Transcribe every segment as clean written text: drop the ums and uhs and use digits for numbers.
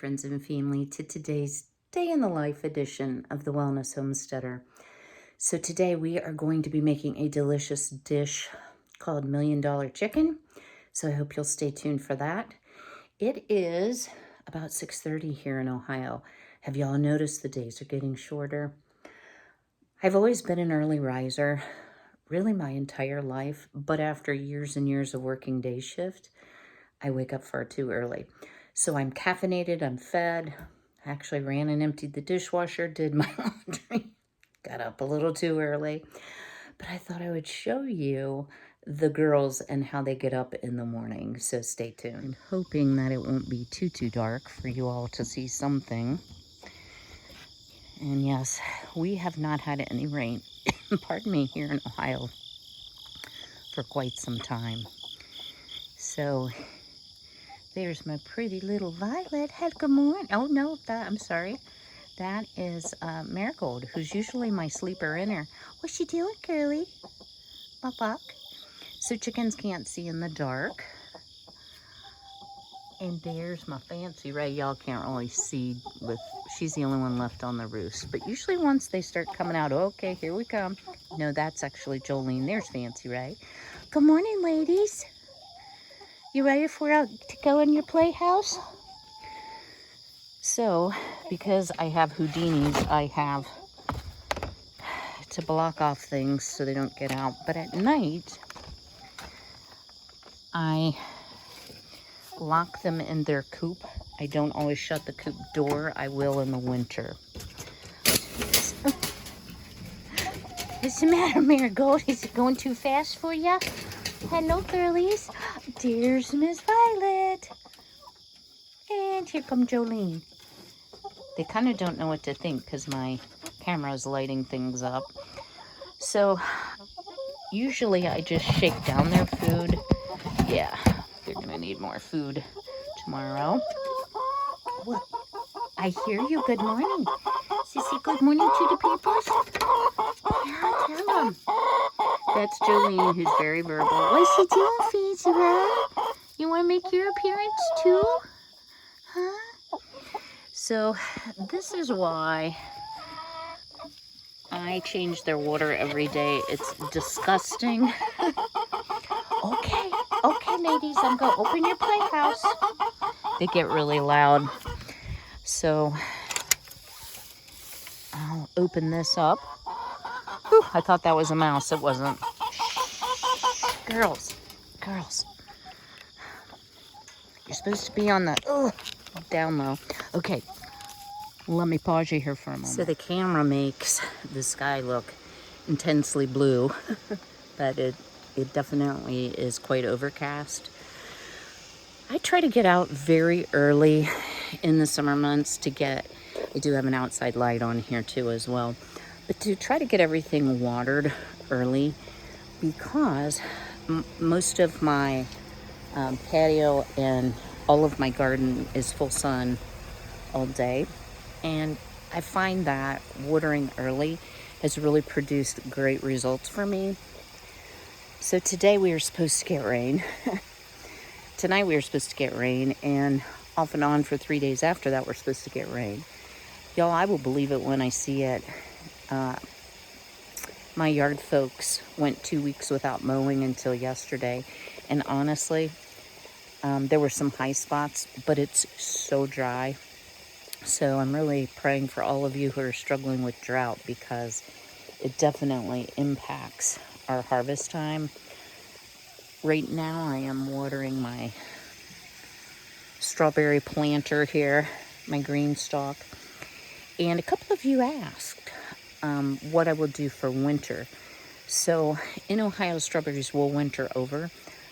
friends and family, to today's Day in the Life edition of the Wellness Homesteader. So today we are going to be making a delicious dish called Million Dollar Chicken. So I hope you'll stay tuned for that. It is about 6:30 here in Ohio. Have y'all noticed the days are getting shorter? I've always been an early riser, really my entire life, but after years and years of working day shift, I wake up far too early. So I'm caffeinated, I'm fed. I actually ran and emptied the dishwasher, did my laundry, got up a little too early. But I thought I would show you the girls and how they get up in the morning. So stay tuned. I'm hoping that it won't be too dark for you all to see something. And yes, we have not had any rain, pardon me, here in Ohio for quite some time. So there's my pretty little Violet. Good morning. Oh, no, I'm sorry. That is Marigold, who's usually my sleeper inner. What's she doing, girly? Buck, buck. So chickens can't see in the dark. And there's my Fancy Ray. Y'all can't really see she's the only one left on the roost. But usually once they start coming out, okay, here we come. No, that's actually Jolene. There's Fancy Ray. Good morning, ladies. You ready for out to go in your playhouse? So, because I have Houdinis, I have to block off things so they don't get out. But at night, I lock them in their coop. I don't always shut the coop door. I will in the winter. What's the matter, Marigold? Is it going too fast for you? Hello, girlies. There's Miss Violet. And here comes Jolene. They kind of don't know what to think because my camera's lighting things up. So usually I just shake down their food. Yeah, they're gonna need more food tomorrow. What? I hear you. Good morning. Sissy, good morning to the peoples. Yeah, tell them. That's Jolene, who's very verbal. What's she doing, Fancy Ray? You want to make your appearance too? Huh? So this is why I change their water every day. It's disgusting. Okay, ladies, I'm going to open your playhouse. They get really loud. So I'll open this up. Whew, I thought that was a mouse. It wasn't. Girls. You're supposed to be on the down low. Okay, let me pause you here for a moment. So the camera makes the sky look intensely blue, but it definitely is quite overcast. I try to get out very early in the summer months I do have an outside light on here too as well, but to try to get everything watered early because most of my patio and all of my garden is full sun all day. And I find that watering early has really produced great results for me. So today we were supposed to get rain. Tonight we were supposed to get rain, and off and on for 3 days after that we're supposed to get rain. Y'all, I will believe it when I see it. My yard folks went 2 weeks without mowing until yesterday, and honestly, there were some high spots, but it's so dry. So I'm really praying for all of you who are struggling with drought because it definitely impacts our harvest time. Right now I am watering my strawberry planter here, my green stalk. And a couple of you asked what I will do for winter. So in Ohio, strawberries will winter over,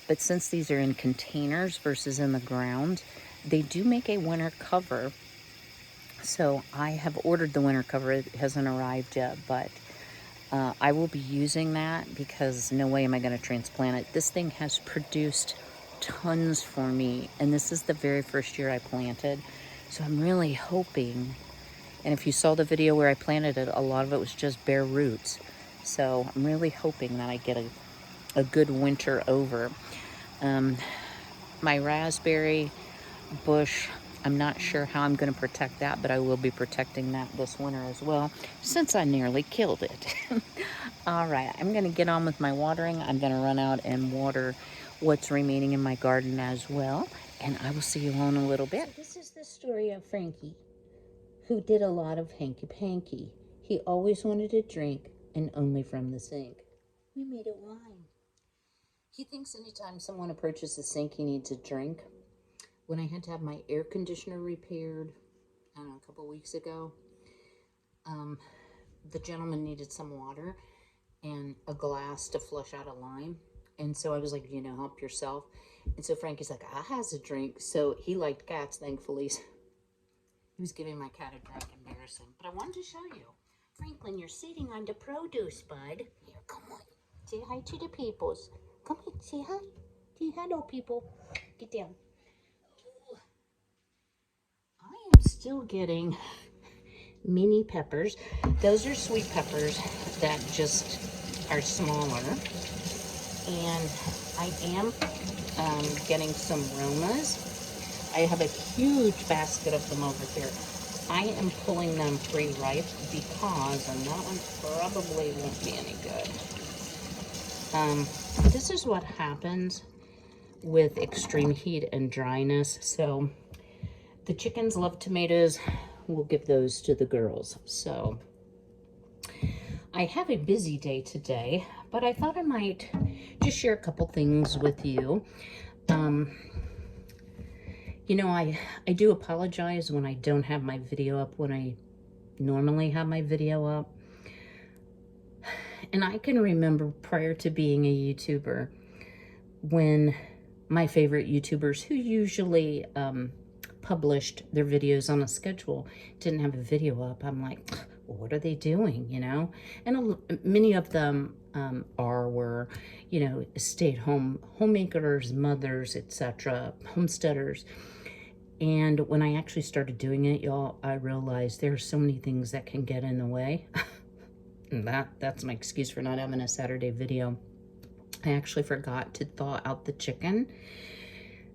but since these are in containers versus in the ground, they do make a winter cover. So I have ordered the winter cover. It hasn't arrived yet, but I will be using that because no way am I going to transplant it. This thing has produced tons for me, and this is the very first year I planted. So I'm really hoping, and if you saw the video where I planted it, a lot of it was just bare roots. So I'm really hoping that I get a good winter over. My raspberry bush I'm not sure how I'm going to protect that, but I will be protecting that this winter as well, since I nearly killed it. All right, I'm going to get on with my watering. I'm going to run out and water what's remaining in my garden as well, and I will see you all in a little bit. So this is the story of Frankie, who did a lot of hanky-panky. He always wanted a drink, and only from the sink. We made it wine. He thinks anytime someone approaches the sink, he needs a drink. When I had to have my air conditioner repaired, I don't know, a couple weeks ago, the gentleman needed some water and a glass to flush out a lime. And so I was like, help yourself. And so Frankie's like, I has a drink. So he liked cats, thankfully. He was giving my cat a drink, embarrassing. But I wanted to show you. Franklin, you're sitting on the produce, bud. Here, come on. Say hi to the peoples. Come on, say hi. Say hello, people. Get down. I am still getting mini peppers. Those are sweet peppers that just are smaller. And I am getting some Romas. I have a huge basket of them over here. I am pulling them pre-ripe because, and that one probably won't be any good. This is what happens with extreme heat and dryness. So the chickens love tomatoes. We'll give those to the girls. So I have a busy day today, but I thought I might just share a couple things with you. I do apologize when I don't have my video up when I normally have my video up. And I can remember prior to being a YouTuber when my favorite YouTubers who usually published their videos on a schedule didn't have a video up. I'm like, well, what are they doing, And many of them were stay-at-home homemakers, mothers, etc., homesteaders. And when I actually started doing it, y'all, I realized there are so many things that can get in the way. And that's my excuse for not having a Saturday video. I actually forgot to thaw out the chicken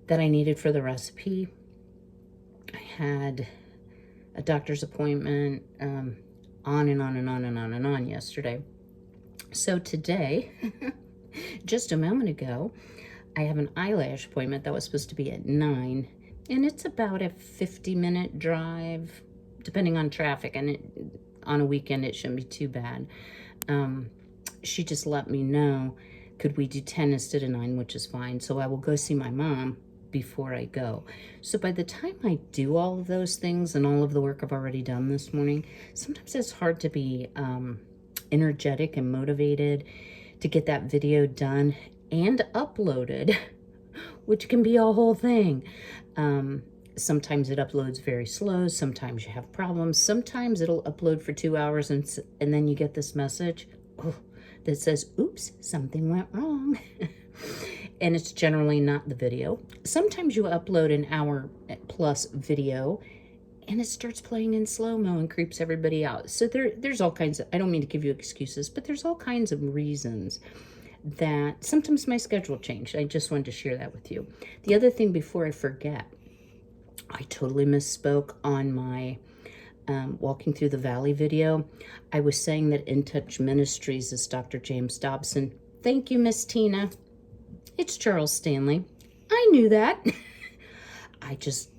that I needed for the recipe. I had a doctor's appointment, on and on and on and on and on yesterday. So today, just a moment ago, I have an eyelash appointment that was supposed to be at 9, and it's about a 50-minute drive, depending on traffic, and on a weekend it shouldn't be too bad. She just let me know, could we do 10 instead of 9, which is fine. So I will go see my mom before I go. So by the time I do all of those things and all of the work I've already done this morning, sometimes it's hard to be energetic and motivated to get that video done and uploaded, which can be a whole thing. Sometimes it uploads very slow. Sometimes you have problems. Sometimes it'll upload for 2 hours and then you get this message that says, oops, something went wrong. And it's generally not the video. Sometimes you upload an hour plus video and it starts playing in slow-mo and creeps everybody out. So there's all kinds of, I don't mean to give you excuses, but there's all kinds of reasons that sometimes my schedule changed. I just wanted to share that with you. The other thing before I forget, I totally misspoke on my Walking Through the Valley video. I was saying that In Touch Ministries is Dr. James Dobson. Thank you, Miss Tina. It's Charles Stanley. I knew that. I just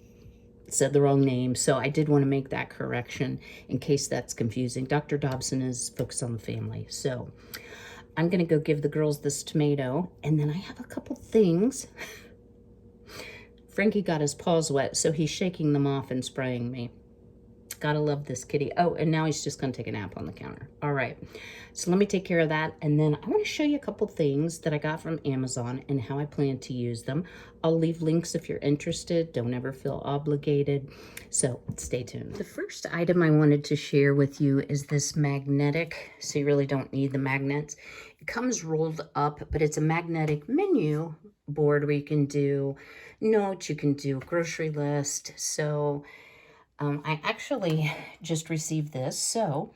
said the wrong name, so I did want to make that correction in case that's confusing. Dr. Dobson is focused on the family. So I'm going to go give the girls this tomato, and then I have a couple things. Frankie got his paws wet, so he's shaking them off and spraying me. Gotta love this kitty. Oh, and now he's just gonna take a nap on the counter. All right, so let me take care of that, and then I want to show you a couple things that I got from Amazon and how I plan to use them. I'll leave links if you're interested. Don't ever feel obligated, so stay tuned. The first item I wanted to share with you is this magnetic, so you really don't need the magnets. It comes rolled up, but it's a magnetic menu board where you can do notes, you can do a grocery list. So I actually just received this. So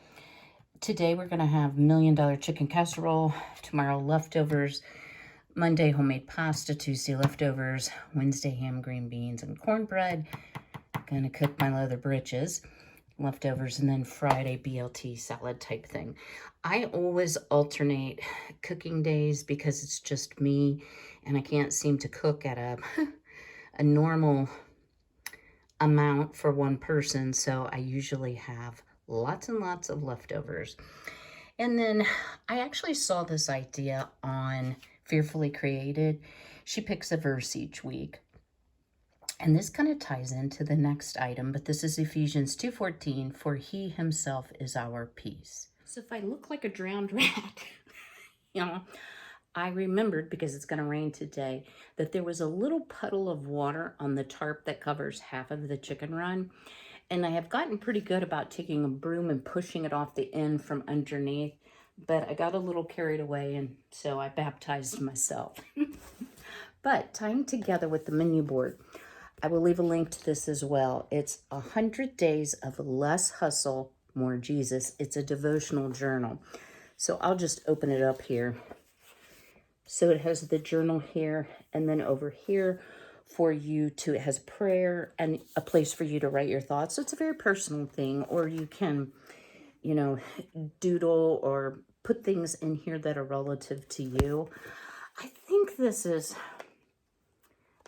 today we're going to have $1 Million Chicken Casserole, tomorrow leftovers, Monday homemade pasta, Tuesday leftovers, Wednesday ham, green beans, and cornbread, Gonna cook my leather britches, leftovers, and then Friday BLT salad type thing. I always alternate cooking days because it's just me and I can't seem to cook at a normal amount for one person, so I usually have lots and lots of leftovers. And then I actually saw this idea on Fearfully Created. She picks a verse each week. And this kind of ties into the next item, but this is Ephesians 2:14, for he himself is our peace. So if I look like a drowned rat, you know, I remembered, because it's going to rain today, that there was a little puddle of water on the tarp that covers half of the chicken run. And I have gotten pretty good about taking a broom and pushing it off the end from underneath, but I got a little carried away, and so I baptized myself. But tying together with the menu board, I will leave a link to this as well. It's 100 Days of Less Hustle, More Jesus. It's a devotional journal. So I'll just open it up here. So it has the journal here, and then over here for you to, it has prayer and a place for you to write your thoughts. So it's a very personal thing, or you can, you know, doodle or put things in here that are relative to you. I think this is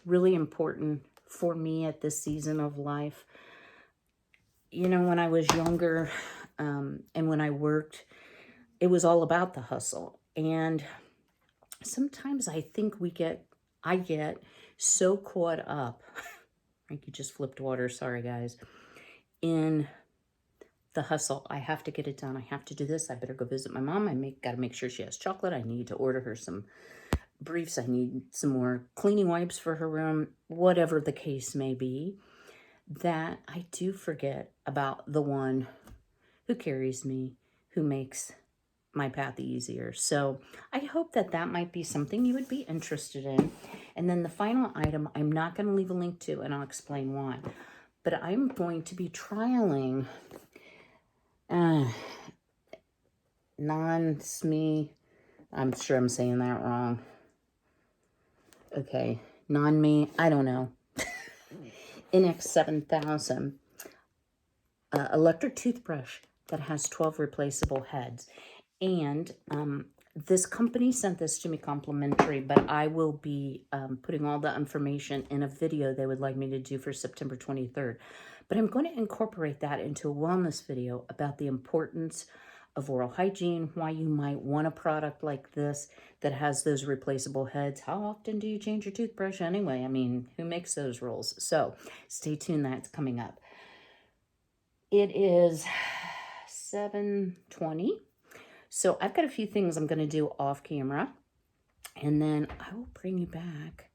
really important for me at this season of life. You know, when I was younger and when I worked, it was all about the hustle. And sometimes I think I get so caught up, Frankie just flipped water, sorry guys, in the hustle. I have to get it done. I have to do this. I better go visit my mom. Gotta make sure she has chocolate. I need to order her some briefs. I need some more cleaning wipes for her room, whatever the case may be, that I do forget about the one who carries me, who makes my path easier. So I hope that that might be something you would be interested in. And then the final item, I'm not going to leave a link to, and I'll explain why, but I'm going to be trialing non-SME, I'm sure I'm saying that wrong. Okay, non-me, I don't know. NX7000 electric toothbrush that has 12 replaceable heads. And this company sent this to me complimentary, but I will be putting all the information in a video they would like me to do for September 23rd. But I'm going to incorporate that into a wellness video about the importance of oral hygiene, why you might want a product like this that has those replaceable heads. How often do you change your toothbrush anyway? I mean, who makes those rules? So stay tuned, that's coming up. It is 7:20. So I've got a few things I'm going to do off camera, and then I will bring you back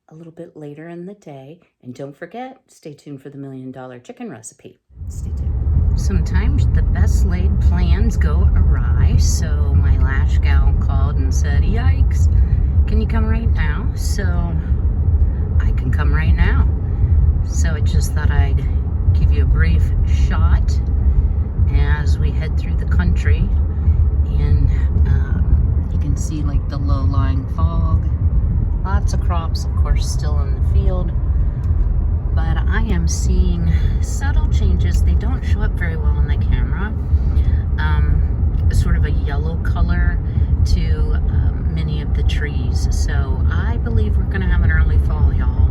a little bit later in the day. And don't forget, stay tuned for the $1 Million Chicken recipe. Stay tuned. Sometimes the best laid plans go awry, so my lash gal called and said, yikes, can you come right now? So I can come right now. So I just thought I'd give you a brief shot as we head through the country. And you can see like the low-lying fog. Lots of crops, of course, still in the field. But I am seeing subtle changes. They don't show up very well on the camera. Sort of a yellow color to many of the trees. So I believe we're going to have an early fall, y'all.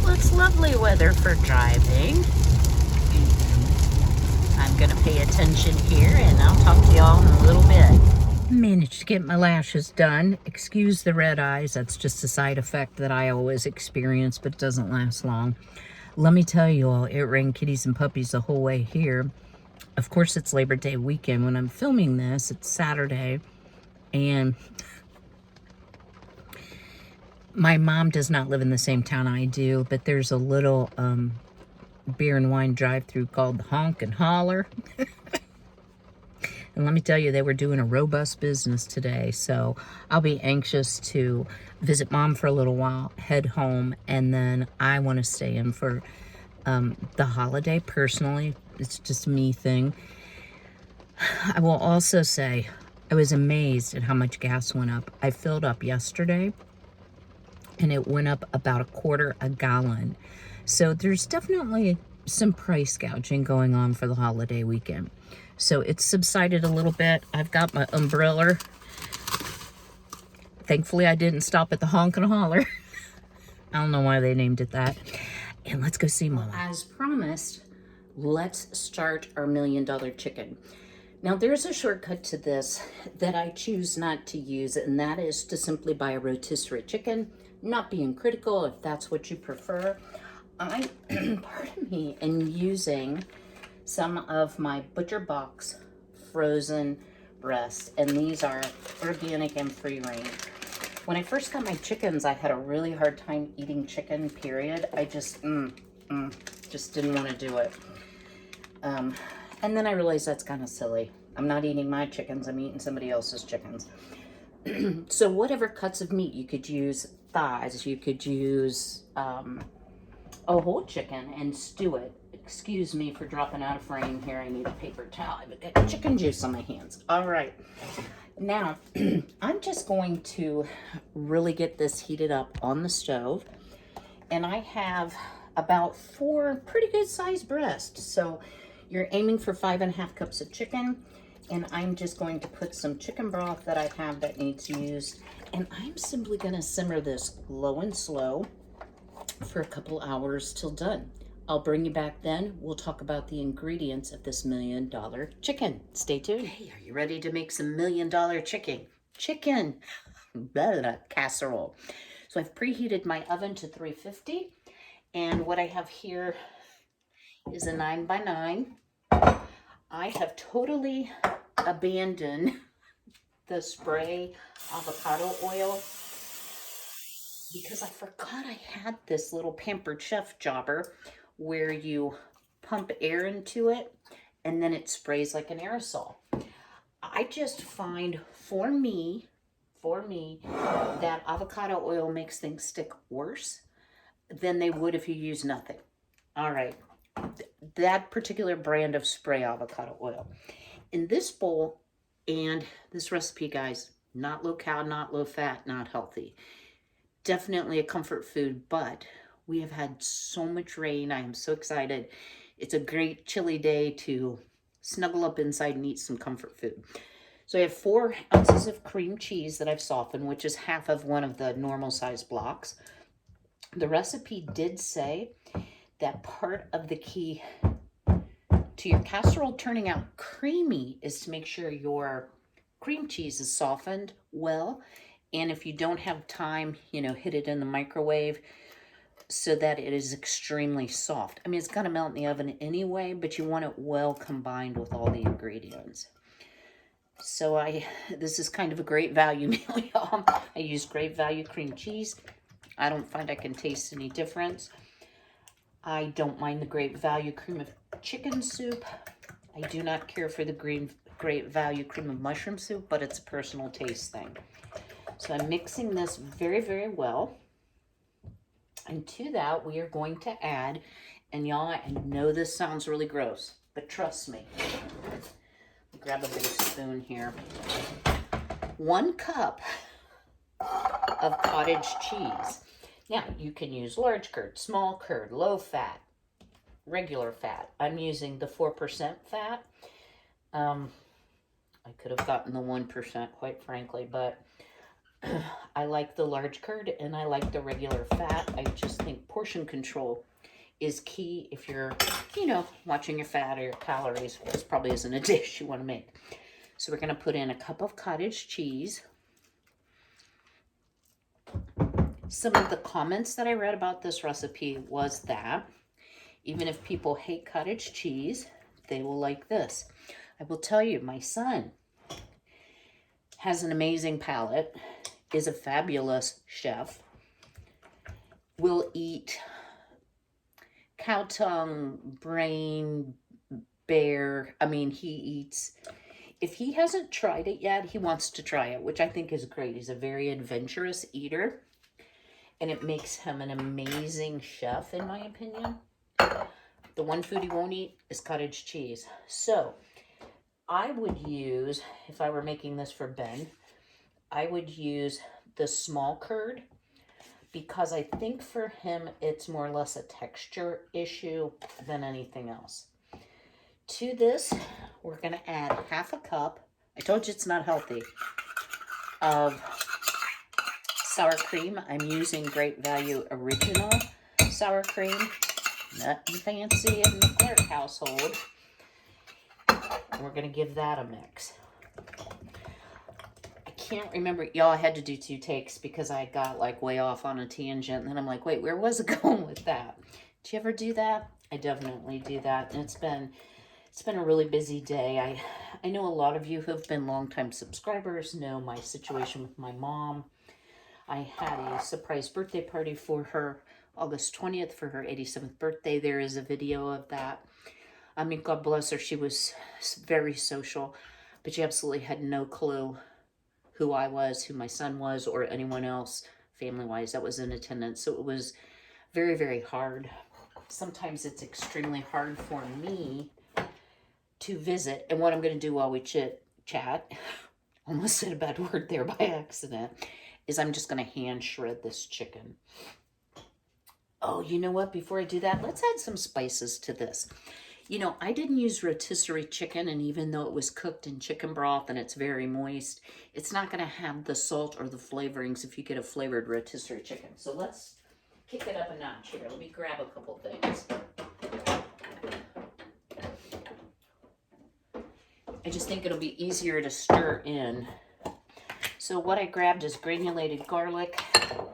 Well, it's lovely weather for driving. I'm going to pay attention here, and I'll talk to y'all in a little bit. Managed to get my lashes done. Excuse the red eyes. That's just a side effect that I always experience, but it doesn't last long. Let me tell you all, it rained kitties and puppies the whole way here. Of course, it's Labor Day weekend. When I'm filming this, it's Saturday, and my mom does not live in the same town I do, but there's a little beer and wine drive-through called the Honk and Holler. And let me tell you, they were doing a robust business today. So I'll be anxious to visit Mom for a little while, head home, and then I want to stay in for the holiday personally. It's just a me thing. I will also say I was amazed at how much gas went up. I filled up yesterday and it went up about a quarter a gallon. So there's definitely some price gouging going on for the holiday weekend. So it's subsided a little bit. I've got my umbrella. Thankfully, I didn't stop at the honk and holler. I don't know why they named it that. And let's go see Mama. As promised, let's start our $1 million chicken. Now, there's a shortcut to this that I choose not to use, and that is to simply buy a rotisserie chicken. Not being critical, if that's what you prefer. I, pardon me, am using some of my Butcher Box frozen breasts, and these are organic and free range. When I first got my chickens, I had a really hard time eating chicken, period. I just didn't want to do it. And then I realized that's kind of silly. I'm not eating my chickens, I'm eating somebody else's chickens. So whatever cuts of meat, you could use thighs, you could use a whole chicken and stew it. Excuse me for dropping out of frame here. I need a paper towel. I've got chicken juice on my hands. All right. Now, I'm just going to really get this heated up on the stove. And I have about 4 pretty good sized breasts. So you're aiming for 5.5 cups of chicken. And I'm just going to put some chicken broth that I have that needs used. And I'm simply going to simmer this low and slow for a couple hours till done. I'll bring you back then. We'll talk about the ingredients of this $1 million chicken. Stay tuned. Hey, are you ready to make some $1 million chicken? Casserole. So I've preheated my oven to 350. And what I have here is a 9x9. I have totally abandoned the spray avocado oil because I forgot I had this little Pampered Chef jobber where you pump air into it and then it sprays like an aerosol. I just find for me, that avocado oil makes things stick worse than they would if you use nothing. All right, that particular brand of spray avocado oil. In this bowl, and this recipe, guys, not low cal, not low fat, not healthy. Definitely a comfort food, but we have had so much rain. I am so excited. It's a great chilly day to snuggle up inside and eat some comfort food. So I have 4 ounces of cream cheese that I've softened, which is half of one of the normal size blocks. The recipe did say that part of the key to your casserole turning out creamy is to make sure your cream cheese is softened well. And if you don't have time, hit it in the microwave so that it is extremely soft. I mean, it's going to melt in the oven anyway, but you want it well combined with all the ingredients. So this is kind of a great value meal, y'all. I use great value cream cheese. I don't find I can taste any difference. I don't mind the great value cream of chicken soup. I do not care for the great value cream of mushroom soup, but it's a personal taste thing. So I'm mixing this very, very well. And to that, we are going to add, and y'all, I know this sounds really gross, but trust me. Grab a big spoon here. 1 cup of cottage cheese. Now, you can use large curd, small curd, low fat, regular fat. I'm using the 4% fat. I could have gotten the 1%, quite frankly, but I like the large curd and I like the regular fat. I just think portion control is key if you're, watching your fat or your calories. This probably isn't a dish you want to make. So we're going to put in a cup of cottage cheese. Some of the comments that I read about this recipe was that even if people hate cottage cheese, they will like this. I will tell you, my son has an amazing palate, is a fabulous chef, will eat cow tongue, brain, bear. I mean, he eats. If he hasn't tried it yet, he wants to try it, which I think is great. He's a very adventurous eater, and it makes him an amazing chef, in my opinion. The one food he won't eat is cottage cheese. So I would use, if I were making this for Ben, I would use the small curd, because I think for him it's more or less a texture issue than anything else. To this, we're going to add half a cup, I told you it's not healthy, of sour cream. I'm using Great Value Original sour cream, nothing fancy in the Clark household. We're going to give that a mix. I can't remember, y'all, I had to do 2 takes because I got like way off on a tangent, and then I'm like, wait, where was it going with that? Did you ever do that? I definitely do that, and it's been a really busy day. I know a lot of you who have been longtime subscribers know my situation with my mom. I had a surprise birthday party for her August 20th for her 87th birthday. There is a video of that. I mean, God bless her. She was very social, but she absolutely had no clue who I was, who my son was, or anyone else family-wise that was in attendance. So it was very, very hard. Sometimes it's extremely hard for me to visit. And what I'm going to do while we chat, almost said a bad word there by accident, is I'm just going to hand shred this chicken. Oh, you know what? Before I do that, let's add some spices to this. You know, I didn't use rotisserie chicken, and even though it was cooked in chicken broth and it's very moist, it's not going to have the salt or the flavorings if you get a flavored rotisserie chicken. So let's kick it up a notch here. Let me grab a couple things. I just think it'll be easier to stir in. So what I grabbed is granulated garlic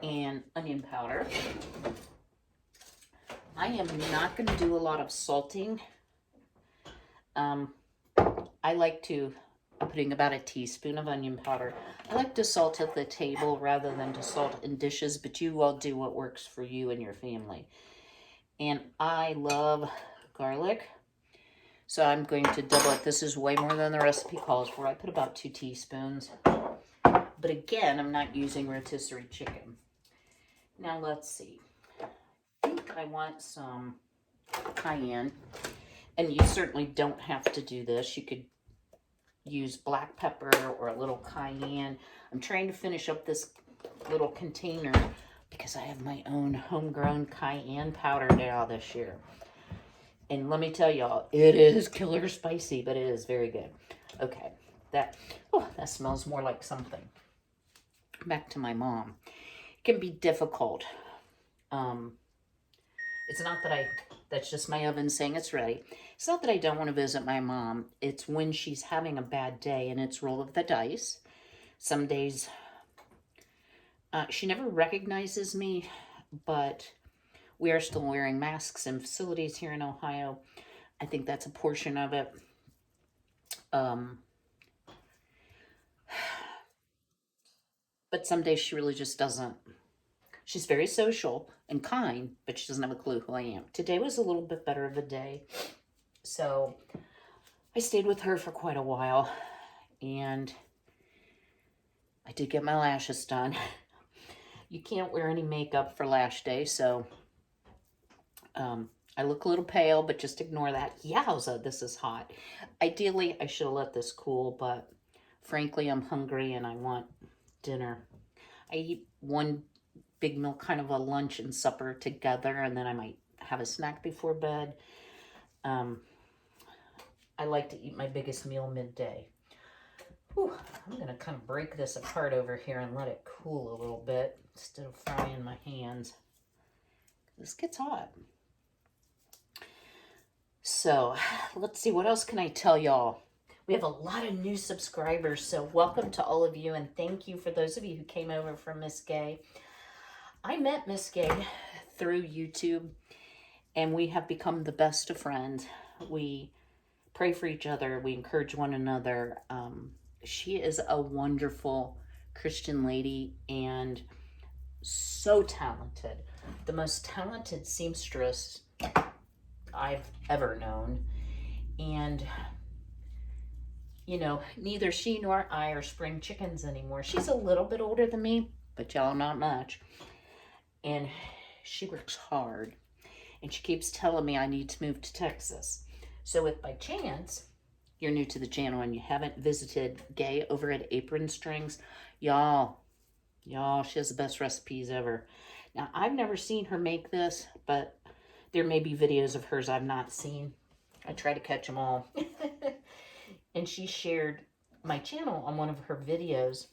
and onion powder. I am not going to do a lot of salting. I like to, I'm putting about a teaspoon of onion powder. I like to salt at the table rather than to salt in dishes, but you all do what works for you and your family. And I love garlic, so I'm going to double it. This is way more than the recipe calls for. I put about 2 teaspoons. But again, I'm not using rotisserie chicken. Now let's see. I think I want some cayenne. And you certainly don't have to do this. You could use black pepper or a little cayenne. I'm trying to finish up this little container because I have my own homegrown cayenne powder now this year. And let me tell y'all, it is killer spicy, but it is very good. Okay, that smells more like something. Back to my mom. It can be difficult. It's not that that's just my oven saying it's ready. It's not that I don't want to visit my mom. It's when she's having a bad day, and it's roll of the dice. Some days, she never recognizes me, but we are still wearing masks in facilities here in Ohio. I think that's a portion of it. But some days she really just doesn't. She's very social and kind, but she doesn't have a clue who I am. Today was a little bit better of a day. So I stayed with her for quite a while, and I did get my lashes done. You can't wear any makeup for lash day, so I look a little pale, but just ignore that. Yowza, this is hot. Ideally, I should have let this cool, but frankly, I'm hungry and I want dinner. I eat one big meal, kind of a lunch and supper together, and then I might have a snack before bed. I like to eat my biggest meal midday. Whew, I'm going to kind of break this apart over here and let it cool a little bit instead of frying my hands. This gets hot. So let's see, what else can I tell y'all? We have a lot of new subscribers, so welcome to all of you, and thank you for those of you who came over from Miss Gay. I met Miss Gay through YouTube, and we have become the best of friends. We pray for each other. We encourage one another. She is a wonderful Christian lady and so talented. The most talented seamstress I've ever known. And, you know, neither she nor I are spring chickens anymore. She's a little bit older than me, but y'all not much. And she works hard. And she keeps telling me I need to move to Texas. So if by chance you're new to the channel and you haven't visited Gay over at Apron Strings, y'all, she has the best recipes ever. Now, I've never seen her make this, but there may be videos of hers I've not seen. I try to catch them all. And she shared my channel on one of her videos,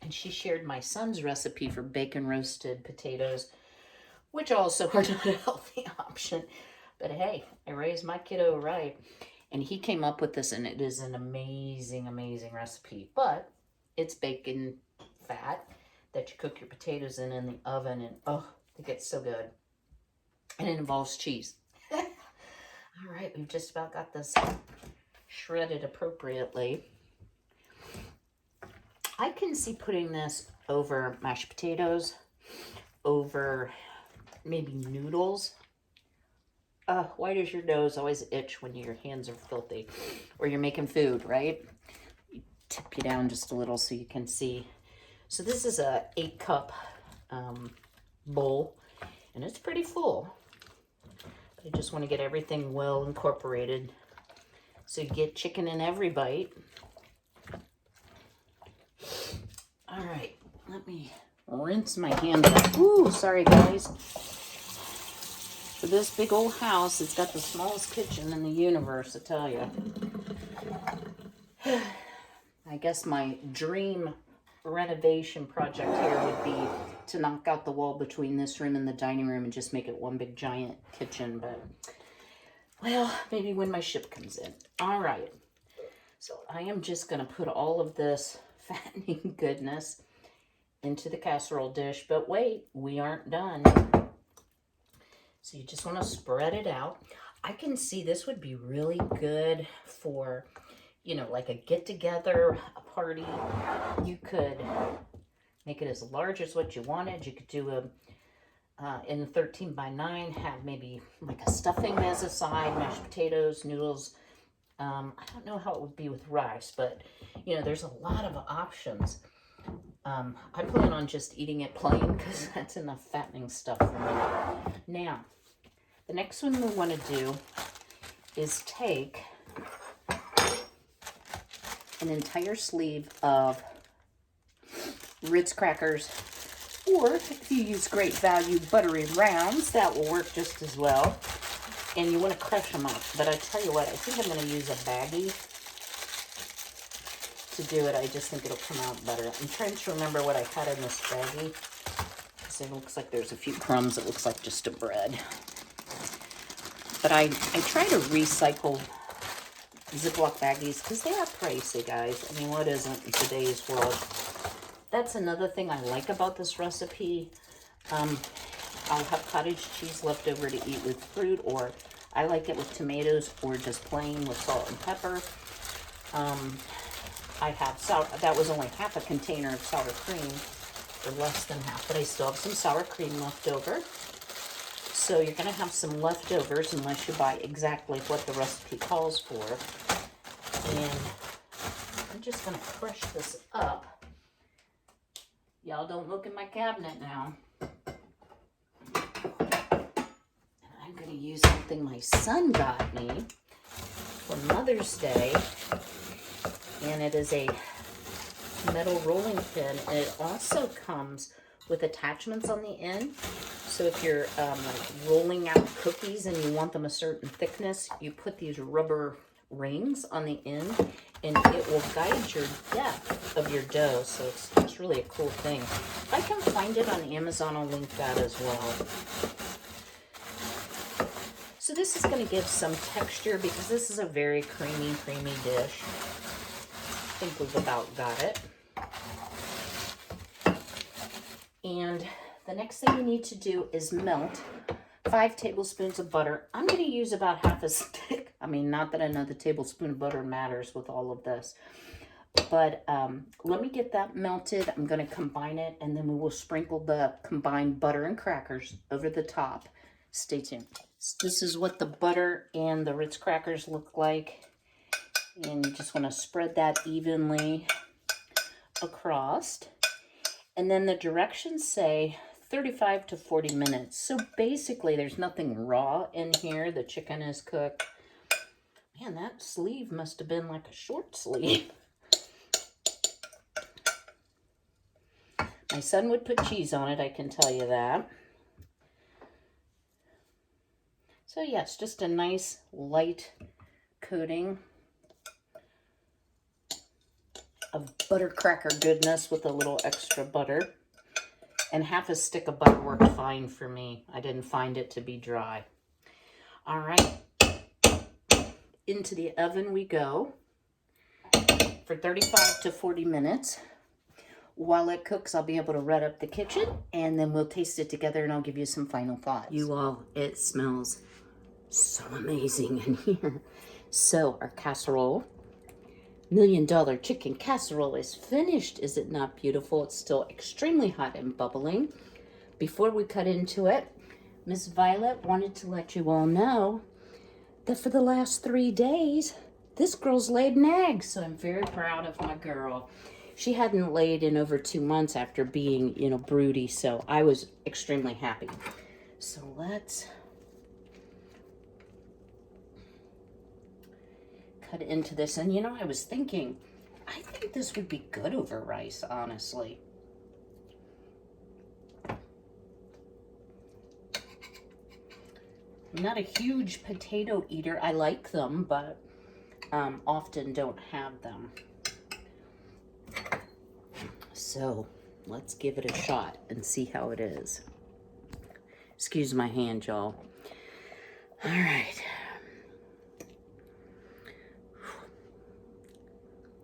and she shared my son's recipe for bacon roasted potatoes, which also are not a healthy option. But hey, I raised my kiddo right. And he came up with this, and it is an amazing, amazing recipe. But it's bacon fat that you cook your potatoes in the oven, and oh, it gets so good. And it involves cheese. All right, we've just about got this shredded appropriately. I can see putting this over mashed potatoes, over maybe noodles. Why does your nose always itch when your hands are filthy? Or you're making food, right? You tip you down just a little so you can see. So this is a 8-cup bowl, and it's pretty full. But I just want to get everything well incorporated so you get chicken in every bite. All right, let me rinse my hands out. Ooh, sorry guys. For this big old house, it's got the smallest kitchen in the universe, I tell you. I guess my dream renovation project here would be to knock out the wall between this room and the dining room and just make it one big giant kitchen, but well, maybe when my ship comes in. All right, so I am just gonna put all of this fattening goodness into the casserole dish, but wait, we aren't done. So you just want to spread it out. I can see this would be really good for, you know, like a get-together, a party. You could make it as large as what you wanted. You could do a, in 13 by 9, have maybe like a stuffing as a side, mashed potatoes, noodles. I don't know how it would be with rice, but, you know, there's a lot of options. I plan on just eating it plain because that's enough fattening stuff for me. Now, the next one we want to do is take an entire sleeve of Ritz crackers, or if you use Great Value buttery rounds, that will work just as well. And you want to crush them up. But I tell you what, I think I'm going to use a baggie to do it. I just think it'll come out better. I'm trying to remember what I had in this baggie, because it looks like there's a few crumbs. It looks like just a bread. But I try to recycle Ziploc baggies because they are pricey, guys. I mean, what isn't in today's world? That's another thing I like about this recipe. I'll have cottage cheese left over to eat with fruit, or I like it with tomatoes, or just plain with salt and pepper. I have sour, that was only half a container of sour cream, or less than half, but I still have some sour cream left over. So you're going to have some leftovers unless you buy exactly what the recipe calls for. And I'm just going to crush this up. Y'all don't look in my cabinet now. I'm going to use something my son got me for Mother's Day. And it is a metal rolling pin. And it also comes with attachments on the end. So if you're like rolling out cookies and you want them a certain thickness, you put these rubber rings on the end, and it will guide your depth of your dough. So it's really a cool thing. If I can find it on Amazon, I'll link that as well. So this is going to give some texture because this is a very creamy dish. I think we've about got it. And the next thing you need to do is melt 5 tablespoons of butter. I'm going to use about half a stick. I mean, not that another tablespoon of butter matters with all of this. But let me get that melted. I'm going to combine it, and then we will sprinkle the combined butter and crackers over the top. Stay tuned. This is what the butter and the Ritz crackers look like. And you just want to spread that evenly across. And then the directions say 35 to 40 minutes. So basically there's nothing raw in here. The chicken is cooked. Man, that sleeve must have been like a short sleeve. My son would put cheese on it, I can tell you that. So yes, just a nice light coating of butter cracker goodness with a little extra butter. And half a stick of butter worked fine for me. I didn't find it to be dry. All right, into the oven we go for 35 to 40 minutes. While it cooks, I'll be able to red up the kitchen, and then we'll taste it together, and I'll give you some final thoughts. You all, it smells so amazing in here. So our casserole, $1 Million Chicken Casserole, is finished. Is it not beautiful? It's still extremely hot and bubbling. Before we cut into it, Miss Violet wanted to let you all know that for the last 3 days, this girl's laid an egg. So I'm very proud of my girl. She hadn't laid in over 2 months after being, broody. So I was extremely happy. So let's cut into this. And I was thinking, I think this would be good over rice, honestly. I'm not a huge potato eater. I like them, but often don't have them. So let's give it a shot and see how it is. Excuse my hand, y'all. All right.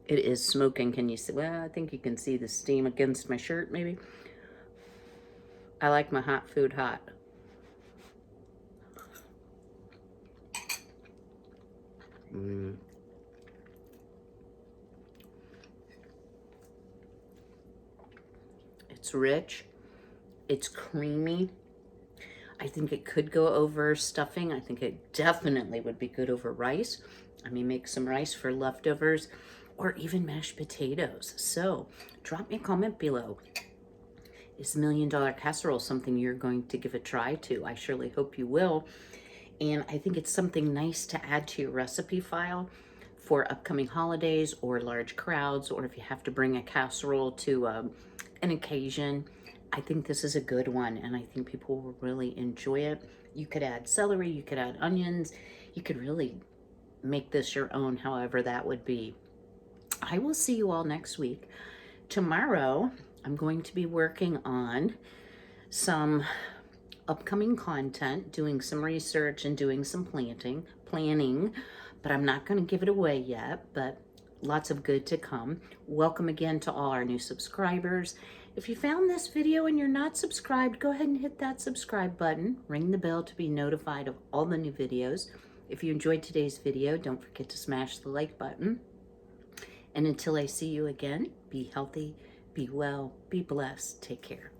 It is smoking. Can you see? Well, I think you can see the steam against my shirt, maybe. I like my hot food hot. It's rich. It's creamy. I think it could go over stuffing. I think it definitely would be good over rice. I mean, make some rice for leftovers or even mashed potatoes. So drop me a comment below. Is $1 Million Casserole something you're going to give a try to? I surely hope you will. And I think it's something nice to add to your recipe file for upcoming holidays or large crowds, or if you have to bring a casserole to an occasion. I think this is a good one, and I think people will really enjoy it. You could add celery, you could add onions, you could really make this your own, however that would be. I will see you all next week. Tomorrow, I'm going to be working on some upcoming content, doing some research and doing some planning, but I'm not going to give it away yet, but lots of good to come. Welcome again to all our new subscribers. If you found this video and you're not subscribed, go ahead and hit that subscribe button. Ring the bell to be notified of all the new videos. If you enjoyed today's video, don't forget to smash the like button. And until I see you again, be healthy, be well, be blessed. Take care.